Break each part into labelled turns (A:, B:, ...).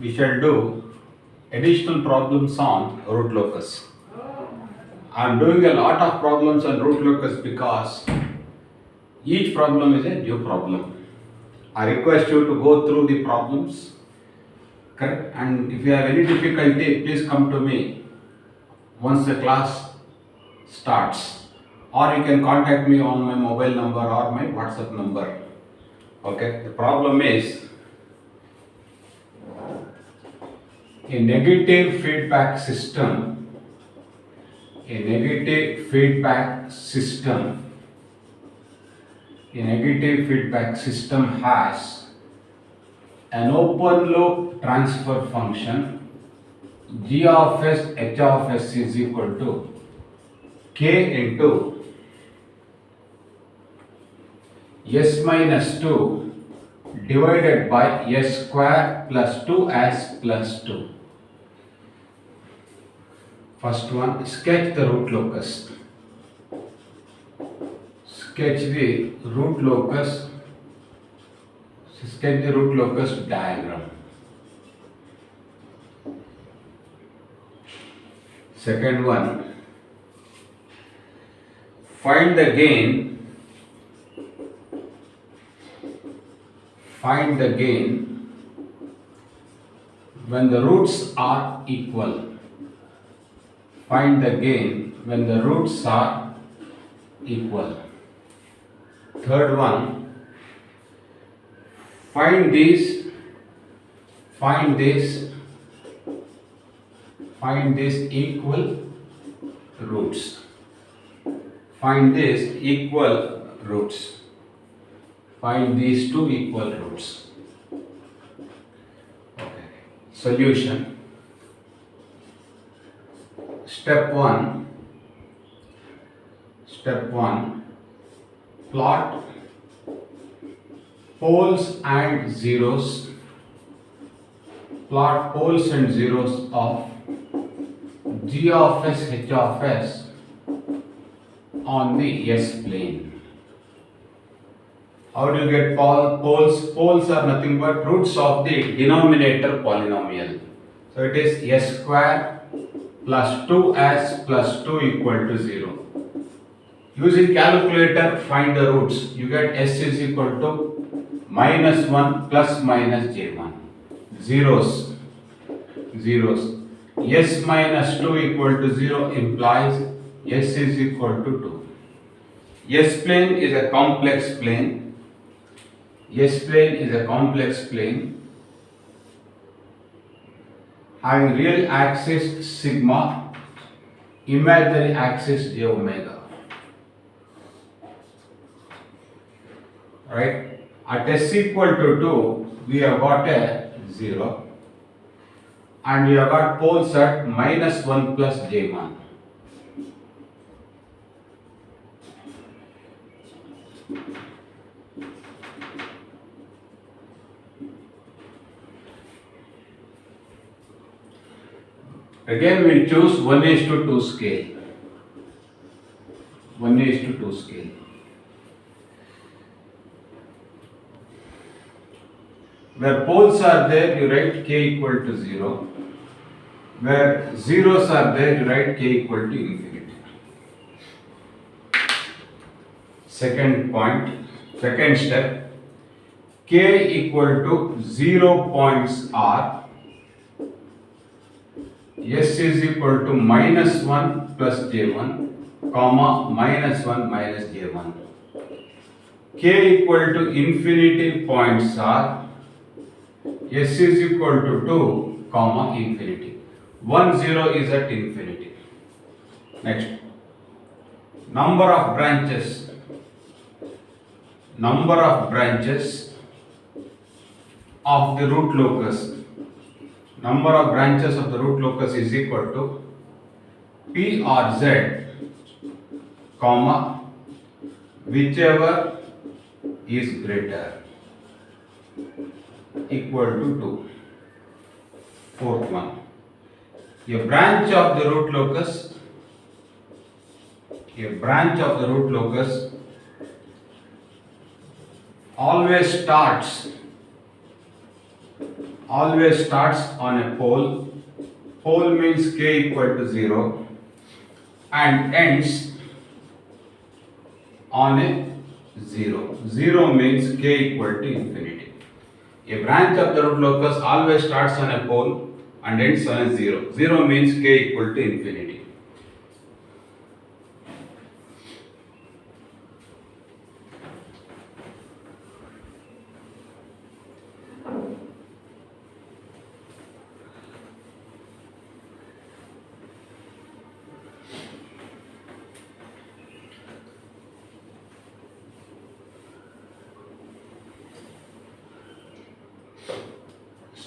A: we shall do additional problems on root locus. I am doing a lot of problems on root locus because each problem is a new problem. I request you to go through the problems, correct? And if you have any difficulty, please come to me once the class starts, or you can contact me on my mobile number or my WhatsApp number. Okay, the problem is a negative feedback system. A negative feedback system. A negative feedback system has an open loop transfer function g of s h of s is equal to k into s minus 2 divided by s square plus 2s plus 2. First one, sketch the root locus. Sketch the root locus. Sketch the root locus diagram. Second one, find the gain. Find the gain when the roots are equal. Find the gain when the roots are equal. Third one, find these equal roots. Find these equal roots. Find these two equal roots. Okay. Solution. Step 1. Plot poles and zeros. Plot poles and zeros of g of s h of s on the s plane. How do you get poles? Poles are nothing but roots of the denominator polynomial. So it is s square plus 2s plus 2 equal to 0. Using calculator, find the roots. You get s is equal to minus 1 plus minus j1. Zeros. S minus 2 equal to 0 implies s is equal to 2. S plane is a complex plane. S plane is a complex plane having real axis sigma, imaginary axis j omega. Right? At s equal to 2, we have got a 0 and we have got poles at minus 1 plus j1. Again we choose 1:2 scale. 1:2 scale. Where poles are there, you write k equal to 0. Where zeros are there, you write k equal to infinity. Second step, k equal to 0 points are s is equal to minus 1 plus j1, comma minus 1 minus j1. K equal to infinity points are s is equal to 2, comma infinity. 1, 0 is at infinity. Next, number of branches. Number of branches of the root locus. Number of branches of the root locus is equal to p or z, comma, whichever is greater, equal to 2. Fourth one, a branch of the root locus always starts always starts on a pole. Pole means k equal to 0 and ends on a 0. 0 means k equal to infinity. A branch of the root locus always starts on a pole and ends on a 0. 0 means k equal to infinity.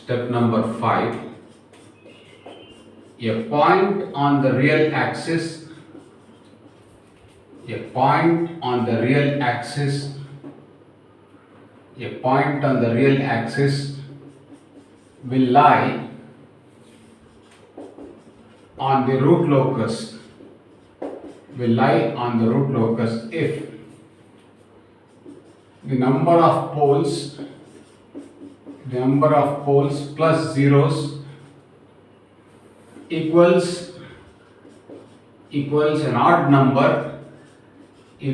A: Step number 5. A point on the real axis. A point on the real axis. A point on the real axis will lie on the root locus. Will lie on the root locus if the number of poles plus zeros equals an odd number to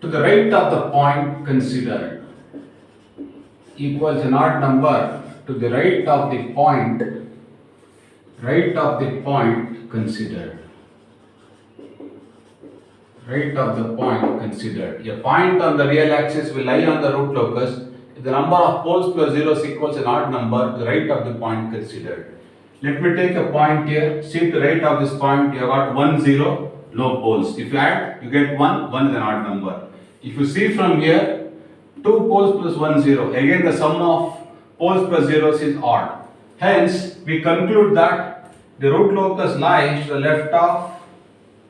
A: the right of the point considered. Equals an odd number to the right of the point considered. Right of the point considered. A point on the real axis will lie on the root locus if the number of poles plus zeros equals an odd number to the right of the point considered. Let me take a point here. See, to the right of this point you have got 1, 0, no poles. If you add, you get 1, 1 is an odd number. If you see from here, 2 poles plus 1, 0. Again the sum of poles plus zeros is odd. Hence, we conclude that the root locus lies to the left of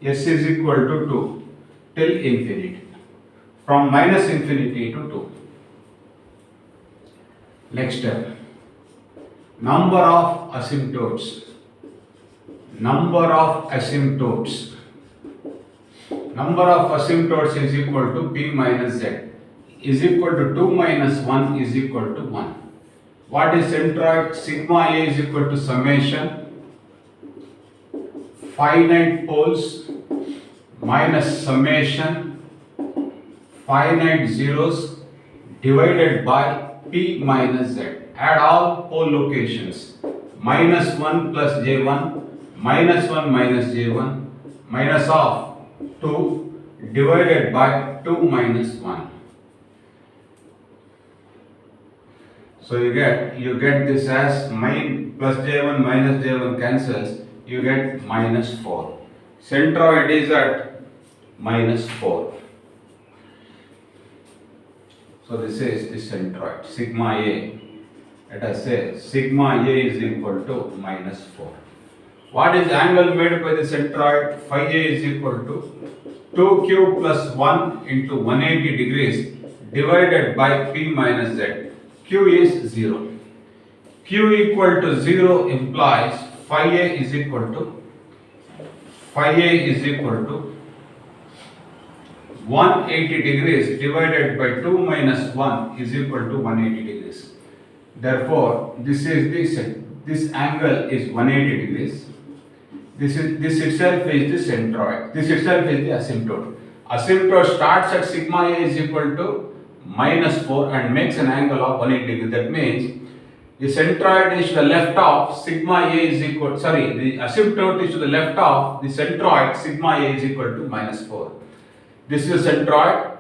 A: s is equal to 2 till infinity. From minus infinity to 2. Next step. Number of asymptotes. Number of asymptotes. Number of asymptotes is equal to p minus z. Is equal to 2 minus 1 is equal to 1. What is centroid? Sigma A is equal to summation finite poles minus summation finite zeros divided by p minus z. Add all pole locations. Minus 1 plus j1, minus 1 minus j1, minus of 2 divided by 2 minus 1. So you get this as plus j1 minus j1 cancels, you get minus 4. Centroid is at minus 4. So this is the centroid. Sigma A, let us say sigma A is equal to minus 4. What is angle made by the centroid? Phi A is equal to 2q plus 1 into 180 degrees divided by p minus z. Q is 0. Q equal to 0 implies phi A is equal to 180 degrees divided by 2 minus 1 is equal to 180 degrees. Therefore, this angle is 180 degrees. This itself is the centroid. This itself is the asymptote. Asymptote starts at sigma A is equal to minus 4 and makes an angle of 180 degrees. That means the centroid is to the left of sigma A is equal, the asymptote is to the left of the centroid sigma A is equal to minus 4. This is the centroid.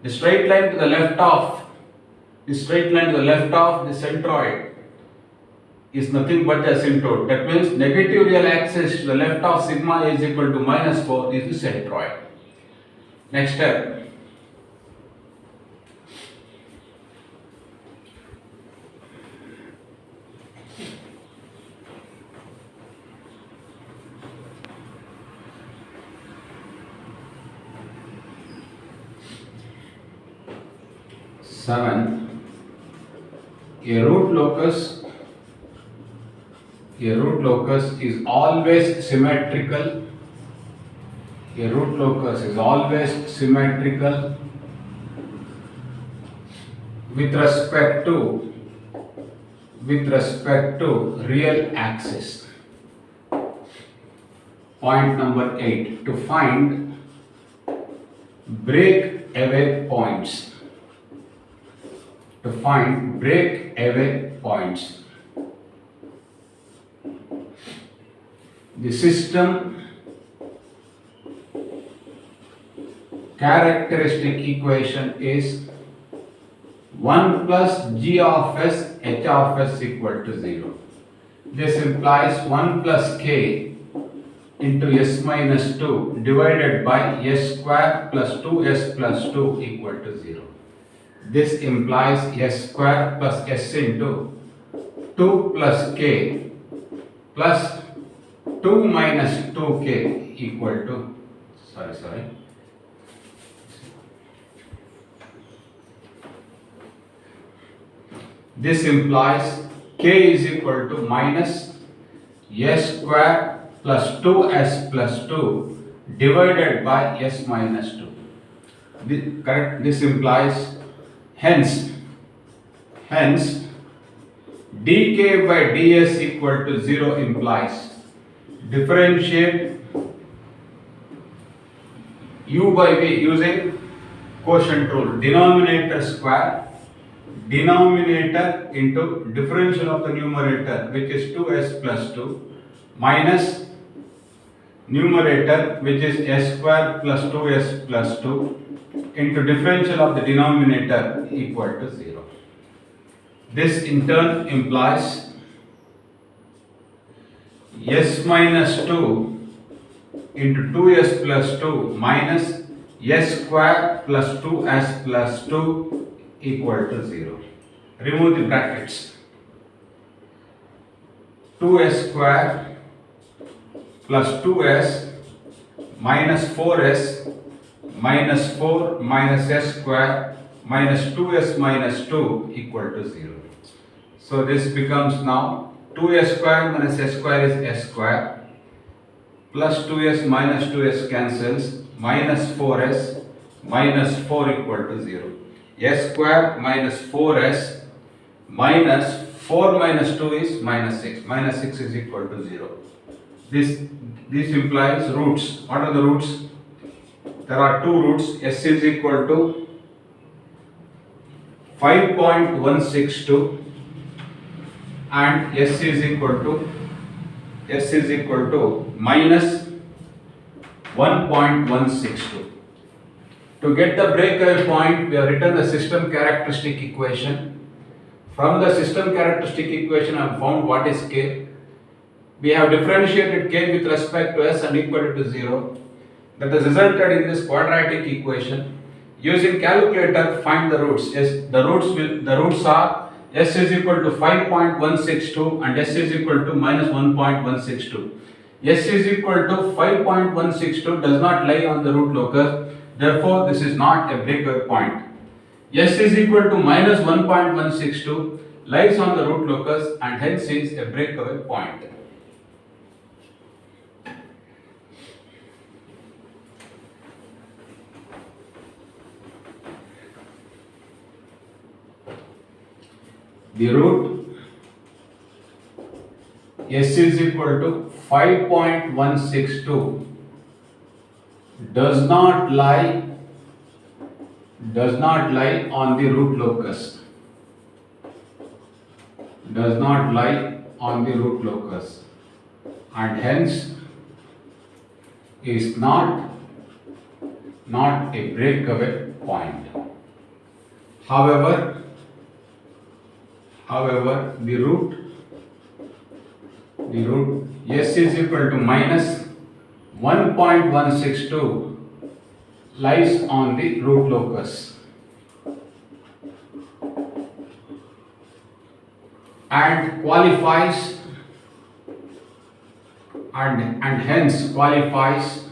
A: The straight line to the left of the centroid is nothing but the asymptote. That means negative real axis to the left of sigma A is equal to minus 4 is the centroid. Next step. A root locus is always symmetrical. A root locus is always symmetrical with respect to real axis. Point number 8, to find breakaway points. To find breakaway points. The system characteristic equation is 1 plus g of s h of s equal to 0. This implies 1 plus k into s minus 2 divided by s square plus 2s plus 2 equal to 0. This implies s square plus s into 2 plus k plus 2 minus 2k equal to, this implies k is equal to minus s square plus 2s plus 2 divided by s minus 2. This implies hence dk by ds equal to 0 implies differentiate u by v using quotient rule, denominator square, denominator into differential of the numerator, which is 2s plus 2, minus numerator, which is s square plus 2s plus 2, into differential of the denominator equal to 0. This in turn implies s minus 2 into 2s plus 2 minus s square plus 2s plus 2 equal to 0. Remove the brackets. 2s square plus 2s minus 4s minus 4 minus s square minus 2s minus 2 equal to 0. So this becomes now 2s square minus s square is s square plus 2s minus 2s cancels minus 4s minus 4 equal to 0. S square minus 4s minus 4 minus 2 is minus 6. Minus 6 is equal to 0. This implies roots. What are the roots? There are two roots. S is equal to 5.162 and S is equal to minus 1.162. To get the breakaway point, we have written the system characteristic equation. From the system characteristic equation, I have found what is k. We have differentiated k with respect to s and equal to 0. That has resulted in this quadratic equation. Using calculator, find the roots. The roots are s is equal to 5.162 and s is equal to minus 1.162. S is equal to 5.162 does not lie on the root locus. Therefore, this is not a breakaway point. S is equal to minus 1.162 lies on the root locus and hence is a breakaway point. The root S is equal to 5.162 does not lie on the root locus. Does not lie on the root locus and hence is not a breakaway point. However, the root S is equal to minus 1.162 lies on the root locus and qualifies and hence qualifies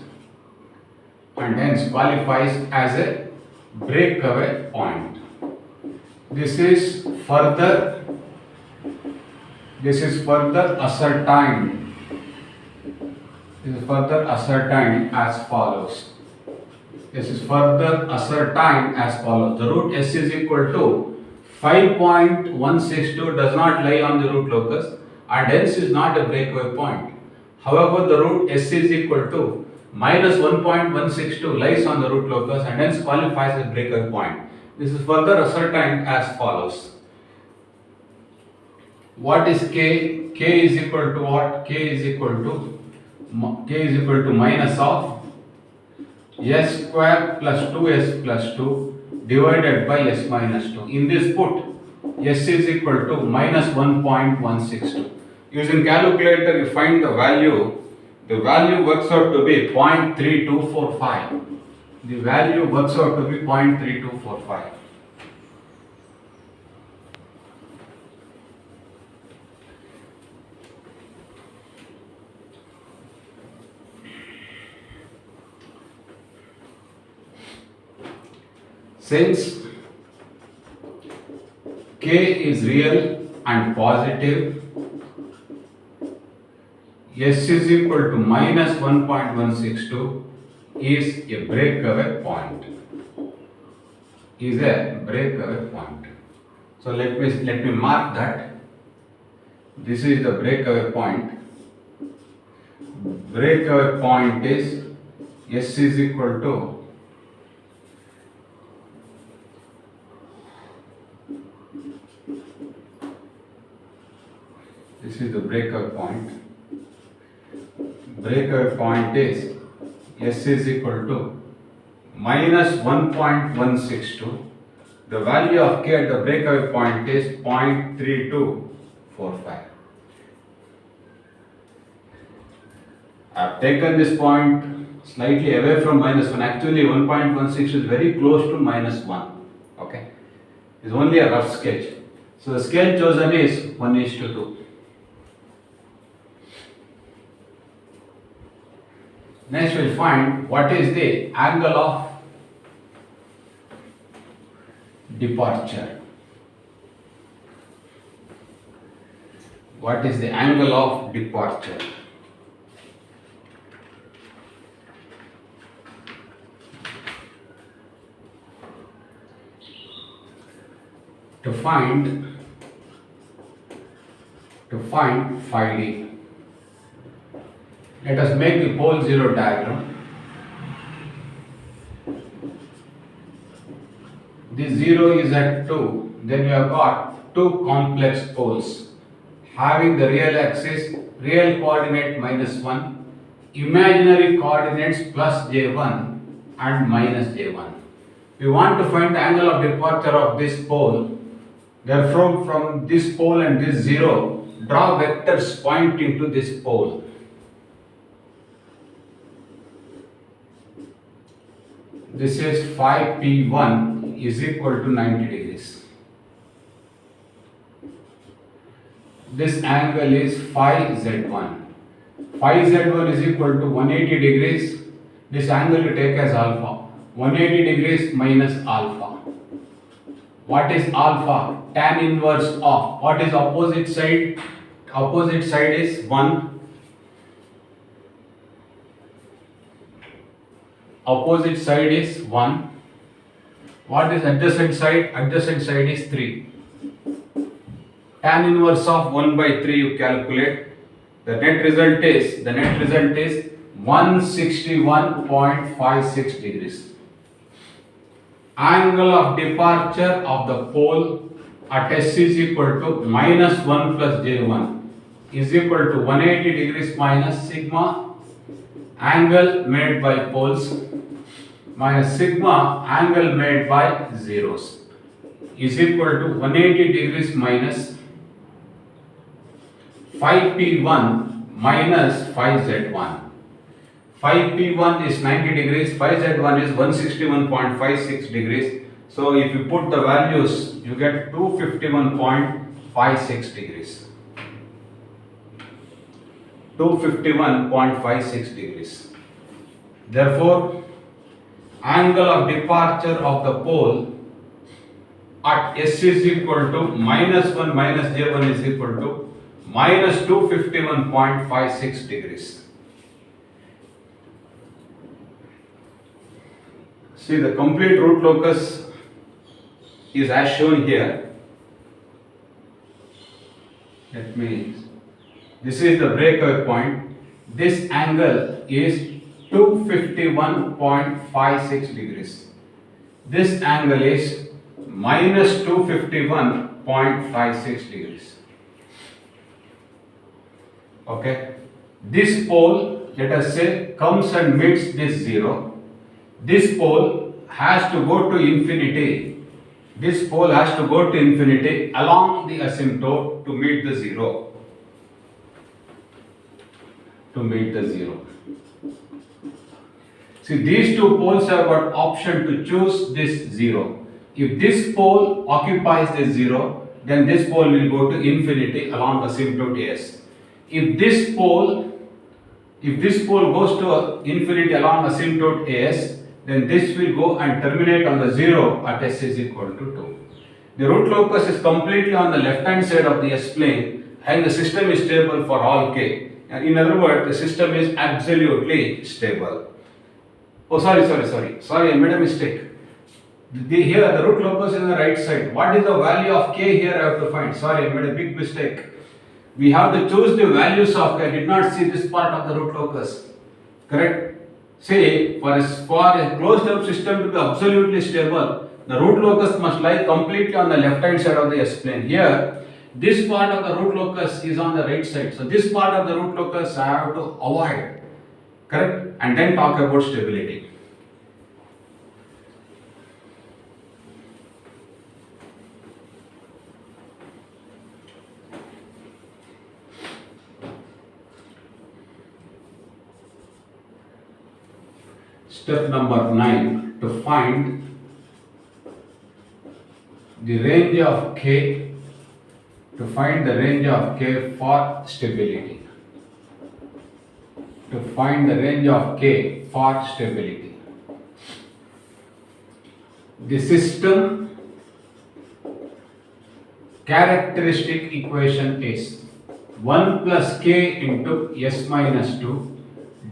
A: as a breakaway point. This is further ascertained. As follows. The root S is equal to 5.162 does not lie on the root locus and hence is not a breakaway point. However, the root S is equal to minus 1.162 lies on the root locus and hence qualifies as breakaway point. This is further ascertained as follows. What is K? K is equal to what? K is equal to minus of S square plus 2S plus 2 divided by S minus 2. In this put S is equal to minus 1.162. Using calculator you find the value. The value works out to be 0.3245. The value works out to be 0.3245. Since K is real and positive, S is equal to minus 1.162 is a breakaway point. Is a breakaway point. So let me mark that. This is the breakaway point. Breakaway point is S is equal to this is the breakaway point. Breakaway point is S is equal to minus 1.162. The value of K at the breakaway point is 0.3245. I have taken this point slightly away from minus 1. Actually 1.16 is very close to minus 1. Okay. It's only a rough sketch. So the scale chosen is 1:2. Next we'll find what is the angle of departure. What is the angle of departure? To find phi d. Let us make the pole zero diagram. This 0 is at 2, then we have got two complex poles having the real axis, real coordinate minus 1, imaginary coordinates plus j1 and minus j1. We want to find the angle of departure of this pole. Therefore, from this pole and this 0, draw vectors pointing to this pole. This is phi p1 is equal to 90 degrees. This angle is phi z1. Phi z1 is equal to 180 degrees. This angle you take as alpha. 180 degrees minus alpha. What is alpha? Tan inverse of. What is opposite side? Opposite side is 1. Opposite side is 1. What is adjacent side? Adjacent side is 3. Tan inverse of 1 by 3 you calculate. The net result is 161.56 degrees. Angle of departure of the pole at S is equal to minus 1 plus J1 is equal to 180 degrees minus sigma angle made by poles minus sigma angle made by zeros is equal to 180 degrees minus phi p1 minus phi z1. Phi p1 is 90 degrees, phi z1 is 161.56 degrees. So if you put the values, you get 251.56 degrees. 251.56 degrees. Therefore, angle of departure of the pole at S is equal to minus 1 minus J1 is equal to minus 251.56 degrees. See, the complete root locus is as shown here. That means this is the breakaway point. This angle is 251.56 degrees. This angle is minus 251.56 degrees. Okay. This pole, let us say, comes and meets this zero. This pole has to go to infinity. This pole has to go to infinity along the asymptote to meet the zero. To meet the zero. See, these two poles have got option to choose this zero. If this pole occupies this zero, then this pole will go to infinity along asymptote S. If this pole goes to infinity along asymptote S, then this will go and terminate on the zero at S is equal to 2. The root locus is completely on the left hand side of the S plane and the system is stable for all k. And in other words, the system is absolutely stable. Oh, sorry, I made a mistake. Here the root locus is on the right side. What is the value of k here I have to find? Sorry, I made a big mistake. We have to choose the values of k. I did not see this part of the root locus. Correct? Say, for a closed up system to be absolutely stable, the root locus must lie completely on the left hand side of the S plane. Here, this part of the root locus is on the right side. So, this part of the root locus I have to avoid. Correct? And then talk about stability. Step number 9, to find the range of k, to find the range of k for stability. To find the range of k for stability. The system characteristic equation is 1 plus k into s minus 2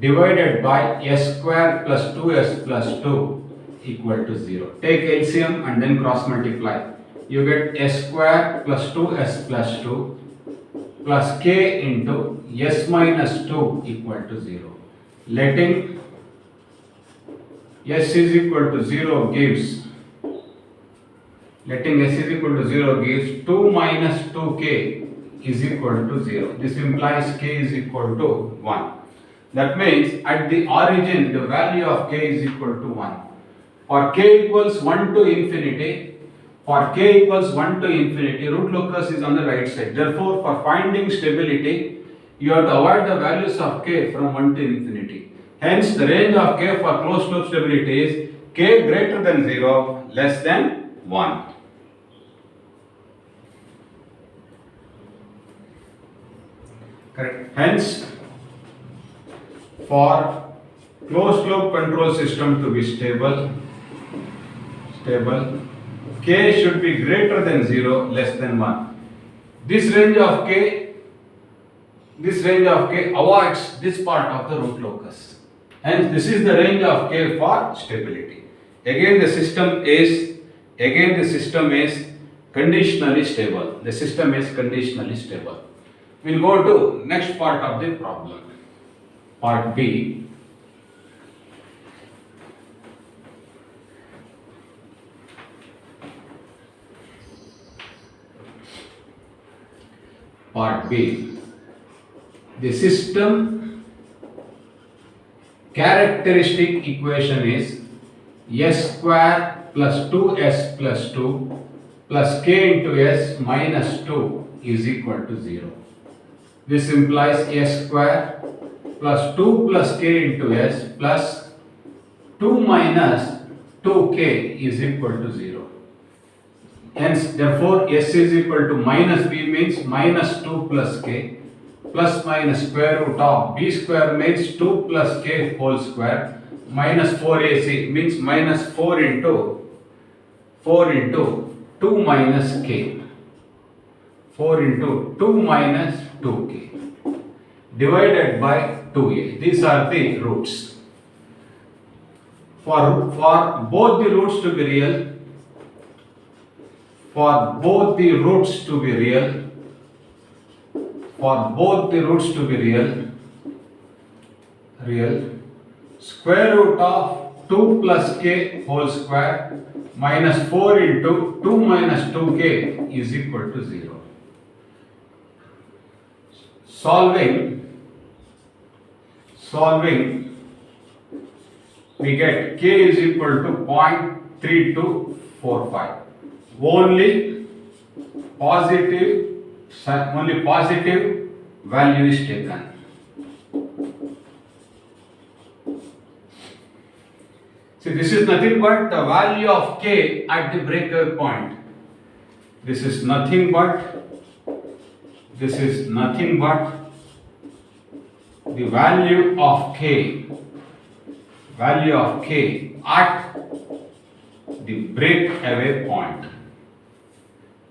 A: divided by s square plus 2s plus 2 equal to 0. Take LCM and then cross multiply. You get s square plus 2s plus 2 plus k into s minus 2 equal to 0. Letting s is equal to 0 gives 2 minus 2k is equal to 0. This implies k is equal to 1. That means at the origin the value of k is equal to 1. For k equals 1 to infinity, root locus is on the right side. Therefore, for finding stability, you have to avoid the values of k from 1 to infinity. Hence, the range of k for closed loop stability is k greater than 0, less than 1. Correct. Hence, for closed loop control system to be stable, k should be greater than 0, less than 1. This range of k avoids this part of the root locus. Hence, this is the range of k for stability. Again, the system is conditionally stable. We'll go to next part of the problem. Part B. Part B. The system characteristic equation is s square plus 2s plus 2 plus k into s minus 2 is equal to 0. This implies s square plus 2 plus k into s plus 2 minus 2k is equal to 0. Hence, therefore, s is equal to minus b means minus 2 plus k plus minus square root of b square means 2 plus k whole square minus 4ac means minus 4 into 2 minus k. 4 into 2 minus 2k divided by 2a. These are the roots. For both the roots to be real, for both the roots to be real, square root of 2 plus k whole square minus 4 into 2 minus 2k is equal to 0. Solving, we get k is equal to 0.3245. Only positive value is taken. See, this is nothing but the value of k at the breakout point. This is nothing but the value of k at the breakaway point.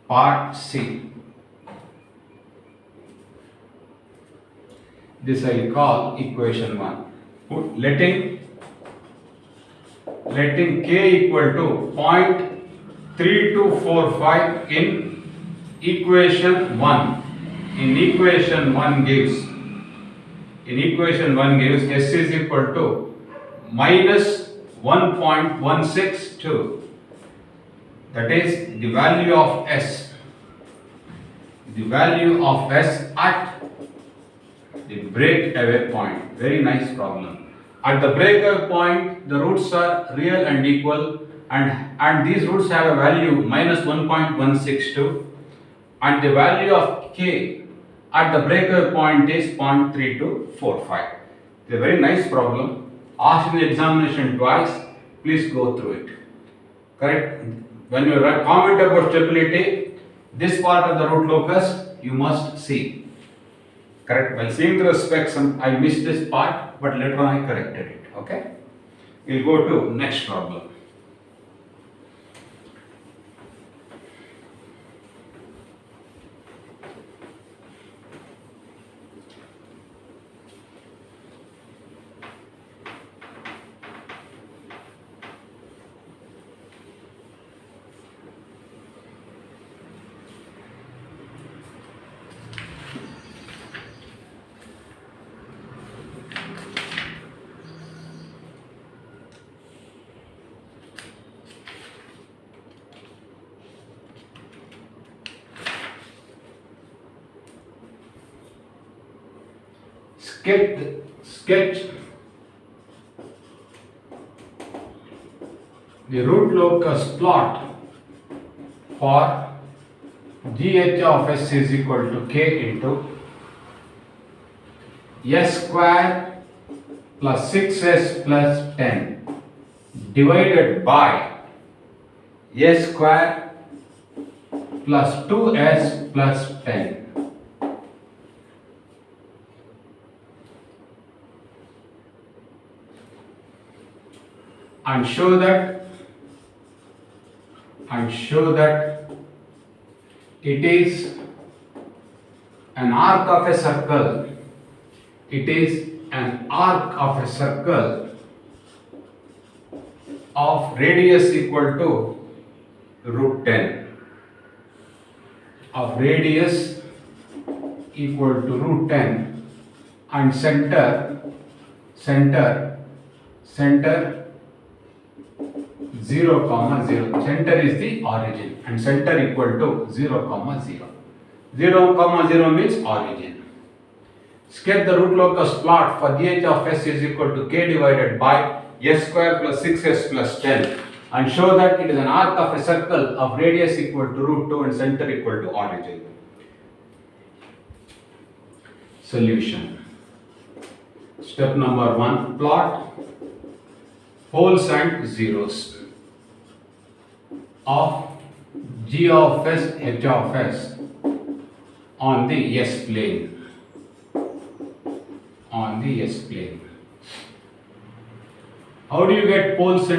A: Part C. This I call equation 1. Letting k equal to 0.3245 in equation 1. In equation 1 gives s is equal to minus 1.162. That is the value of s. The value of s at the breakaway point. Very nice problem. At the breakaway point, the roots are real and equal, and these roots have a value minus 1.162, and the value of k at the breakaway point is 0.3245. It's a very nice problem. Asked in the examination twice. Please go through it. Correct? When you comment about stability, this part of the root locus you must see. Correct? While seeing the specs, I missed this part, but later on I corrected it. Okay? We'll go to next problem. Sketch the root locus plot for GH of s is equal to k into s square plus 6s plus 10 divided by s square plus 2s plus 10. And show that it is an arc of a circle. It is an arc of a circle of radius equal to root 10. Of radius equal to root 10 and center 0, 0. Center is the origin and center equal to 0, 0. 0, 0 means origin. Sketch the root locus plot for GH of s is equal to k divided by s square plus 6s plus 10 and show that it is an arc of a circle of radius equal to root 2 and center equal to origin. Solution. Step number 1. Plot poles and zeros of g of s, h of s on the s plane. On the s plane. How do you get poles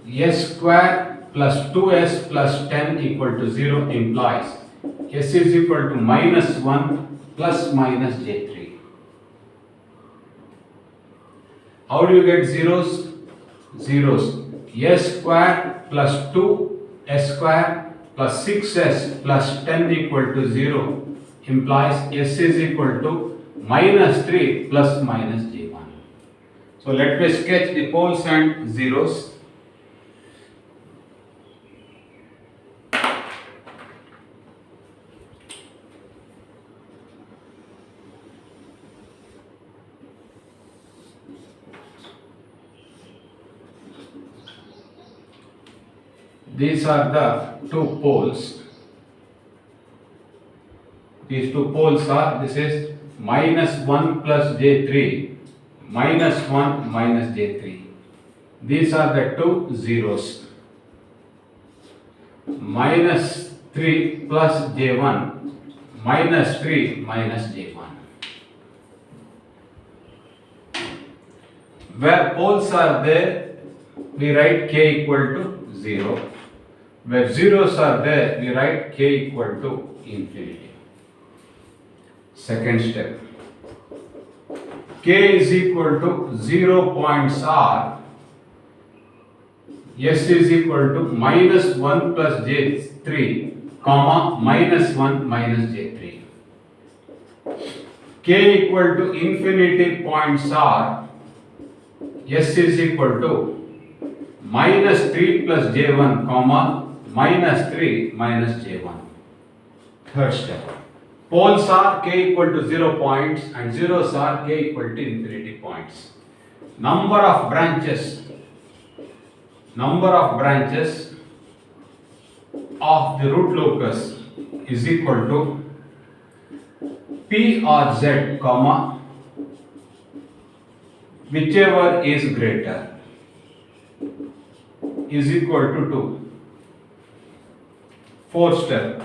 A: s square plus 2s plus 10 equal to 0 implies s is equal to minus 1 plus minus j3. How do you get zeros? S square plus 2 s square plus 6s plus 10 equal to 0 implies s is equal to minus 3 plus minus j1. So let me sketch the poles and zeros. These are the two poles. These two poles are, this is minus 1 plus j3, minus 1 minus j3. These are the two zeros. Minus 3 plus j1, minus 3 minus j1. Where poles are there, we write k equal to 0. Where zeros are there, we write k equal to infinity. Second step. K is equal to 0 points are s is equal to minus 1 plus j3, comma minus 1 minus j3. K equal to infinity points are s is equal to minus 3 plus j1, comma minus 3 minus j1. Third step. Poles are k equal to 0 points and zeros are k equal to infinity points. Number of branches of the root locus is equal to p or z, comma whichever is greater, is equal to 2. Fourth step.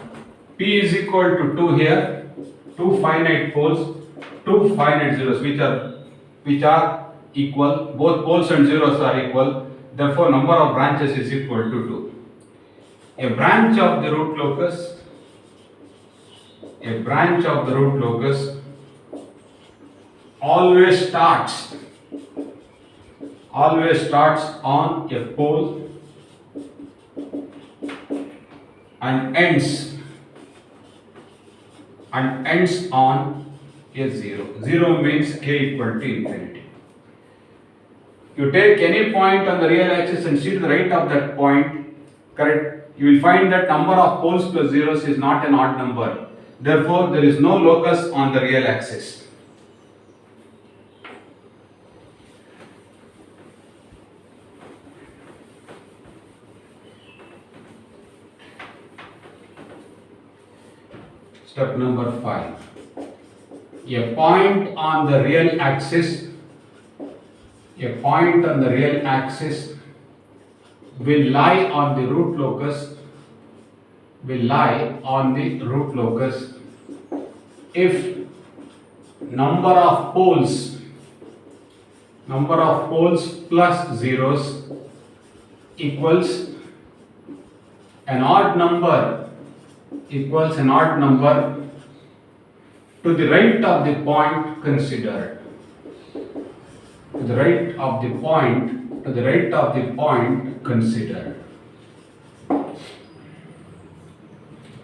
A: P is equal to 2 here, 2 finite poles, 2 finite zeros which are equal, both poles and zeros are equal, therefore number of branches is equal to 2. A branch of the root locus always starts on a pole and ends on a 0. 0 means k equal to infinity. You take any point on the real axis and see to the right of that point, correct? You will find that number of poles plus zeros is not an odd number. Therefore, there is no locus on the real axis. Step number 5. A point on the real axis will lie on the root locus if number of poles plus zeros equals an odd number to the right of the point considered.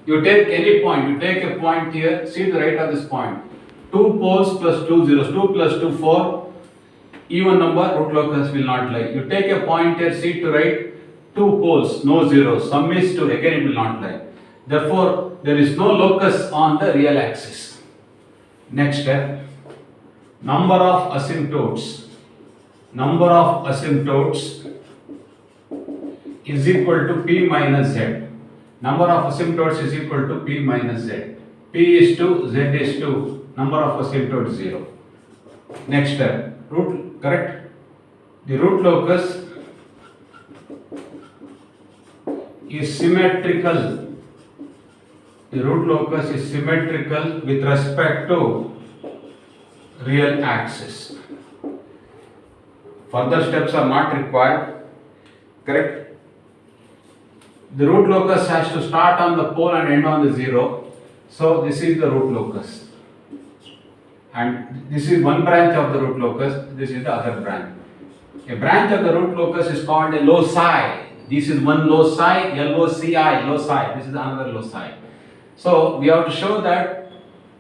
A: You take any point, you take a point here, see to the right of this point. 2 poles plus 2 zeros, 2 plus 2, 4, even number, root locus will not lie. You take a point here, see to right, 2 poles, no zeros, sum is 2, again it will not lie. Therefore, there is no locus on the real axis. Next step, number of asymptotes is equal to p minus z. Number of asymptotes is equal to p minus z. P is 2, z is 2, number of asymptotes 0. Next step, correct? The root locus is symmetrical. With respect to real axis. Further steps are not required. Correct? The root locus has to start on the pole and end on the 0. So this is the root locus. And this is one branch of the root locus, this is the other branch. A branch of the root locus is called a loci. This is one loci, LOCI, loci. This is another loci. So we have to show that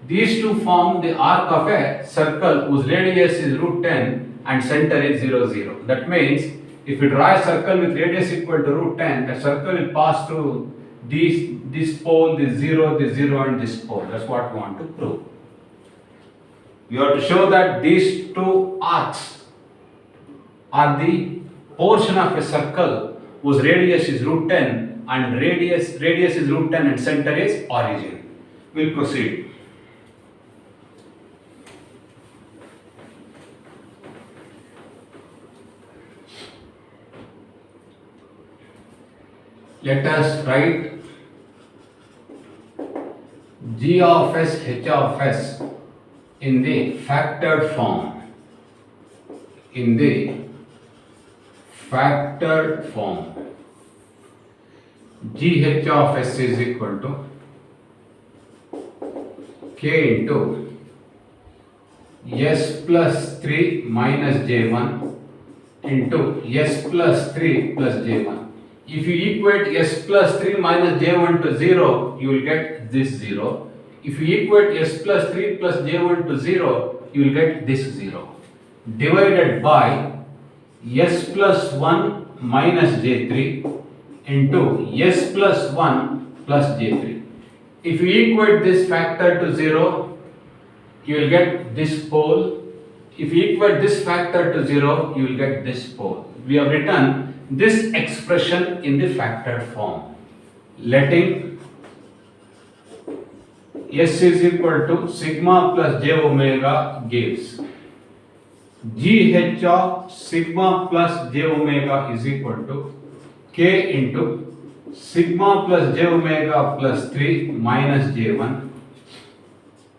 A: these two form the arc of a circle whose radius is root 10 and center is 0, 0. That means if we draw a circle with radius equal to root 10, the circle will pass through this pole, this 0, and this pole. That's what we want to prove. We have to show that these two arcs are the portion of a circle whose radius is root 10 and radius is root 10 and center is origin. We'll proceed. Let us write g of s, h of s in the factored form. In the factored form, gh of s is equal to k into s plus 3 minus j1 into s plus 3 plus j1. If you equate s plus 3 minus j1 to 0, you will get this 0. If you equate s plus 3 plus j1 to 0, you will get this 0. Divided by s plus 1 minus j3 into s plus 1 plus j3. If you equate this factor to 0, you will get this pole. If you equate this factor to 0, you will get this pole. We have written this expression in the factored form, letting s is equal to sigma plus j omega gives gh of sigma plus j omega is equal to k into sigma plus j omega plus 3 minus j1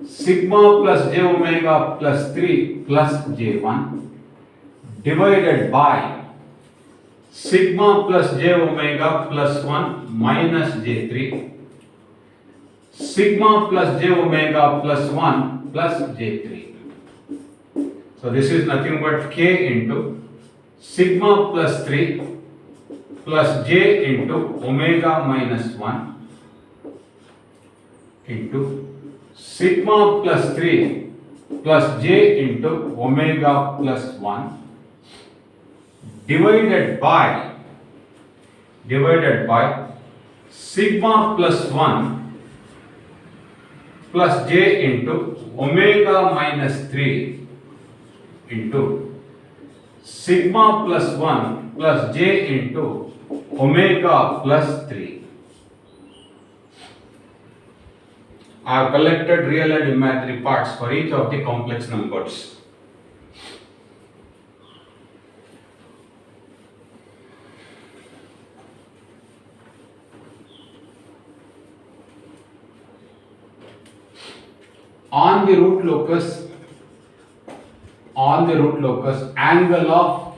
A: sigma plus j omega plus 3 plus j1 divided by sigma plus j omega plus 1 minus j3 sigma plus j omega plus 1 plus j3. So this is nothing but k into sigma plus 3 plus j into omega minus 1 into sigma plus 3 plus j into omega plus 1 divided by sigma plus 1 plus j into omega minus 3 into sigma plus 1 plus j into omega plus 3. I have collected real and imaginary parts for each of the complex numbers. On the root locus, angle of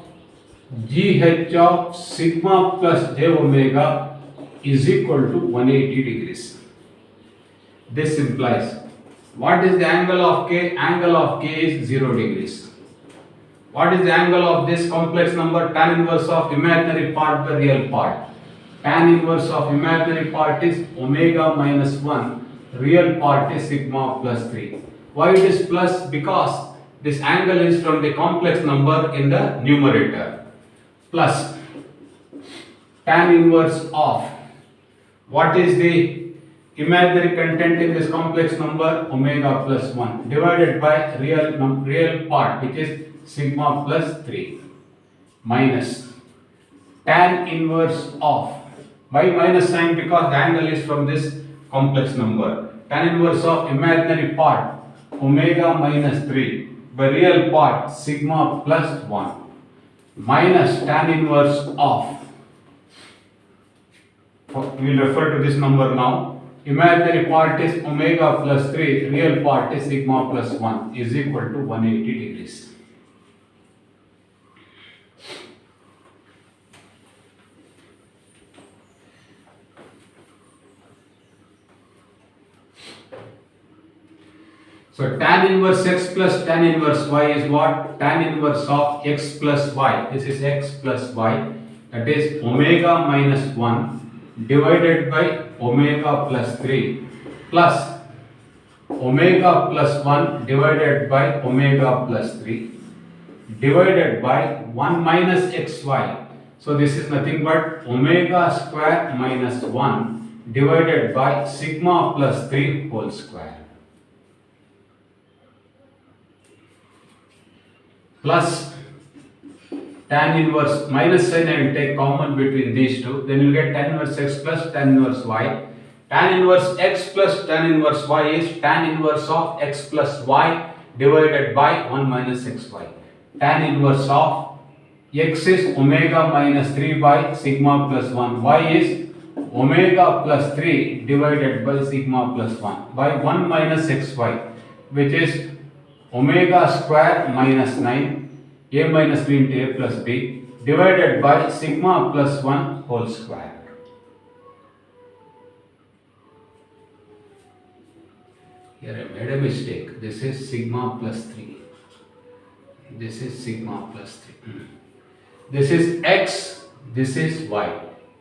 A: gh of sigma plus j omega is equal to 180 degrees. This implies, what is the angle of k? Angle of k is 0 degrees. What is the angle of this complex number? Tan inverse of imaginary part the real part. Tan inverse of imaginary part is omega minus 1. Real part is sigma plus 3. Why it is plus? Because this angle is from the complex number in the numerator. Plus tan inverse of, what is the imaginary content in this complex number? Omega plus 1 divided by real part, which is sigma plus 3, minus tan inverse of, by minus sign because the angle is from this complex number. Tan inverse of imaginary part omega minus 3 by real part sigma plus 1 minus tan inverse of, we will refer to this number now, imaginary part is omega plus 3, real part is sigma plus 1 is equal to 180 degrees. So tan inverse x plus tan inverse y is what? Tan inverse of x plus y. This is x plus y. that is omega minus 1 divided by omega plus 3 plus omega plus 1 divided by omega plus 3 divided by 1 minus xy. So this is nothing but omega square minus 1 divided by sigma plus 3 whole square. Plus tan inverse minus sign and take common between these two, then you get tan inverse x plus tan inverse y. Tan inverse x plus tan inverse y is tan inverse of x plus y divided by 1 minus xy. Tan inverse of x is omega minus 3 by sigma plus 1. Y is omega plus 3 divided by sigma plus 1 by 1 minus xy, which is omega square minus 9 a minus b into a plus b divided by sigma plus 1 whole square. Here I made a mistake. This is sigma plus 3. This is sigma plus 3. This is x, this is y.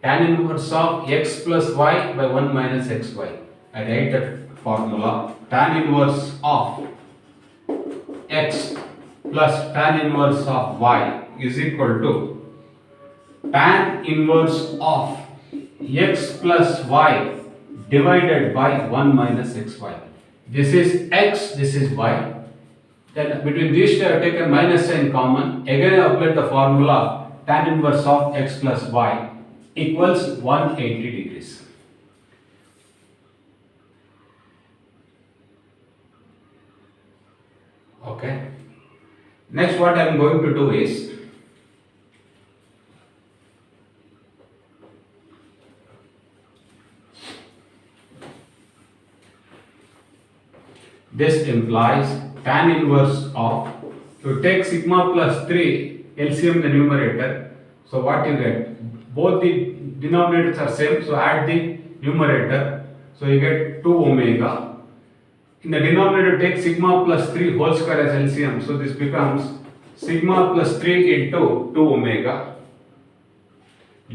A: Tan inverse of x plus y by 1 minus xy. I write that formula. Tan inverse of x plus tan inverse of y is equal to tan inverse of x plus y divided by 1 minus xy. This is x, this is y. Then between these two I have taken minus sign common. Again I applied the formula tan inverse of x plus y equals 180 degrees. Okay. Next what I am going to do is this implies tan inverse of, you take sigma plus 3 LCM the numerator, so what you get, both the denominators are same, so add the numerator, so you get 2 omega. In the denominator take sigma plus 3 whole square as LCM, so this becomes sigma plus 3 into 2 omega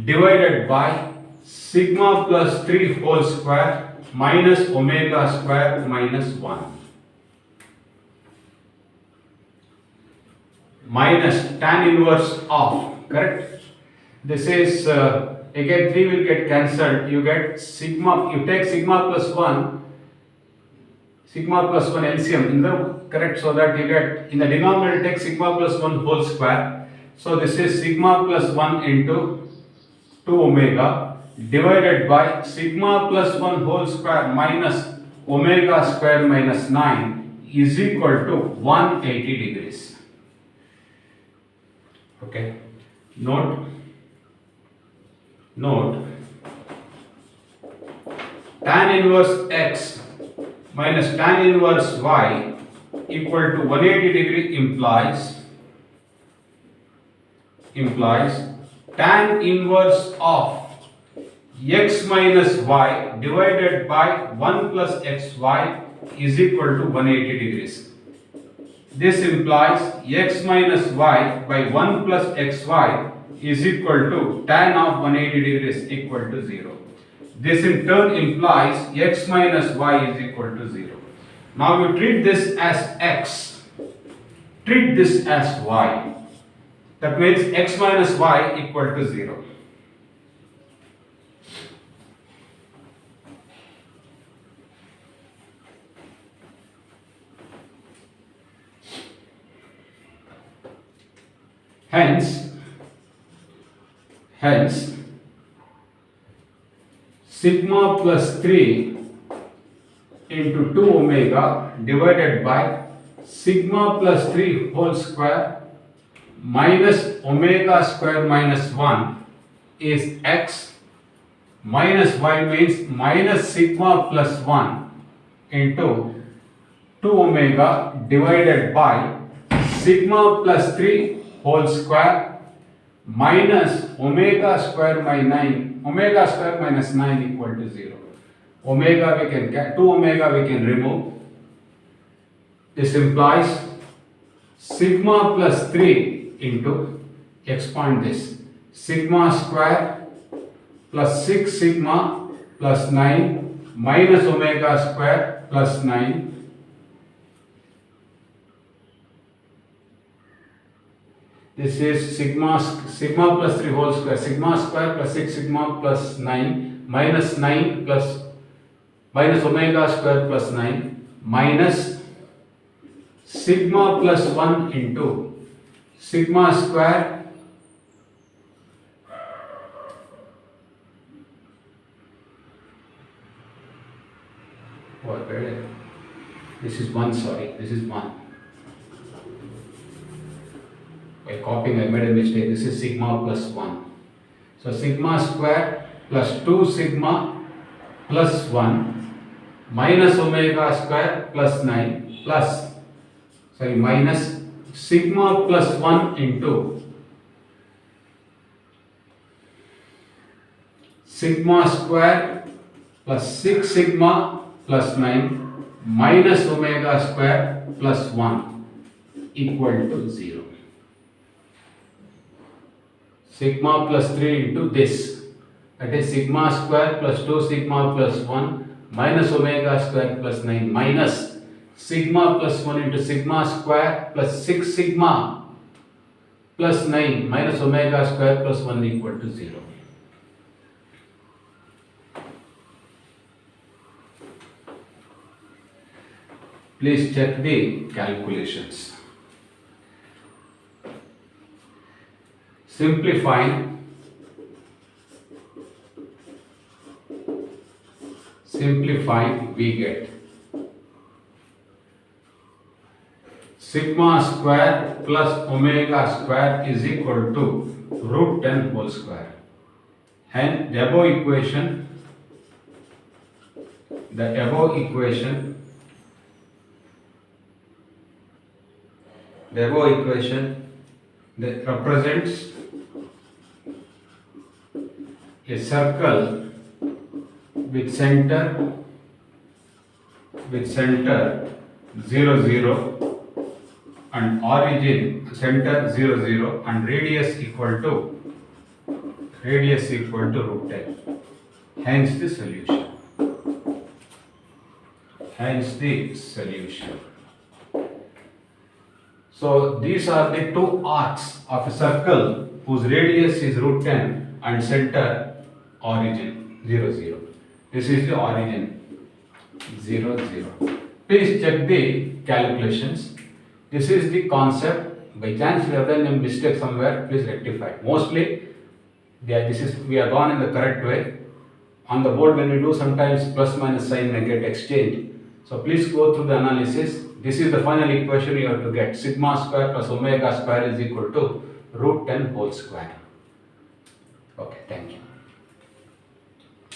A: divided by sigma plus 3 whole square minus omega square minus 1. Minus tan inverse of, correct? This is again 3 will get cancelled. You get sigma, you take sigma plus 1 LCM in the correct, so that you get in the denominator take sigma plus 1 whole square. So this is sigma plus 1 into 2 omega divided by sigma plus 1 whole square minus omega square minus 9 is equal to 180 degrees. Okay, note tan inverse x minus tan inverse y equal to 180 degree implies tan inverse of x minus y divided by 1 plus xy is equal to 180 degrees. This implies x minus y by 1 plus xy is equal to tan of 180 degrees equal to 0. This in turn implies x minus y is equal to 0. Now you treat this as x, treat this as y. That means x minus y equal to 0. Hence, sigma plus 3 into 2 omega divided by sigma plus 3 whole square minus omega square minus 1 is x, minus y means minus sigma plus 1 into 2 omega divided by sigma plus 3 whole square minus omega square minus 9 equal to 0. Omega we can get, 2 omega we can remove. This implies sigma plus 3 into, expand this, sigma square plus 6 sigma plus 9 minus omega square plus 9 this is sigma plus 3 whole square, sigma square plus 6 sigma plus 9 minus 9 plus minus omega square plus 9 minus sigma plus 1 into sigma square this is 1, sorry, this is 1. By copying I made a mistake, this is sigma plus 1. So sigma square plus 2 sigma plus 1 minus omega square plus 9 minus sigma plus 1 into sigma square plus 6 sigma plus 9 minus omega square plus 1 equal to 0. Sigma plus 3 into this, that is sigma square plus 2 sigma plus 1 minus omega square plus 9 minus sigma plus 1 into sigma square plus 6 sigma plus 9 minus omega square plus 1 equal to 0. Please check the calculations. Simplifying we get sigma square plus omega square is equal to root 10 whole square. Hence the above equation that represents a circle with center 0 0 and origin center 0 0 and radius equal to root 10. Hence the solution. So these are the two arcs of a circle whose radius is root 10 and center origin 0 0. This is the origin 0 0. Please check the calculations. This is the concept. By chance we have done a mistake somewhere, please rectify. Mostly we are gone in the correct way. On the board when we do sometimes plus minus sign may get exchanged. So please go through the analysis. This is the final equation you have to get. Sigma square plus omega square is equal to root 10 whole square. Okay, thank you.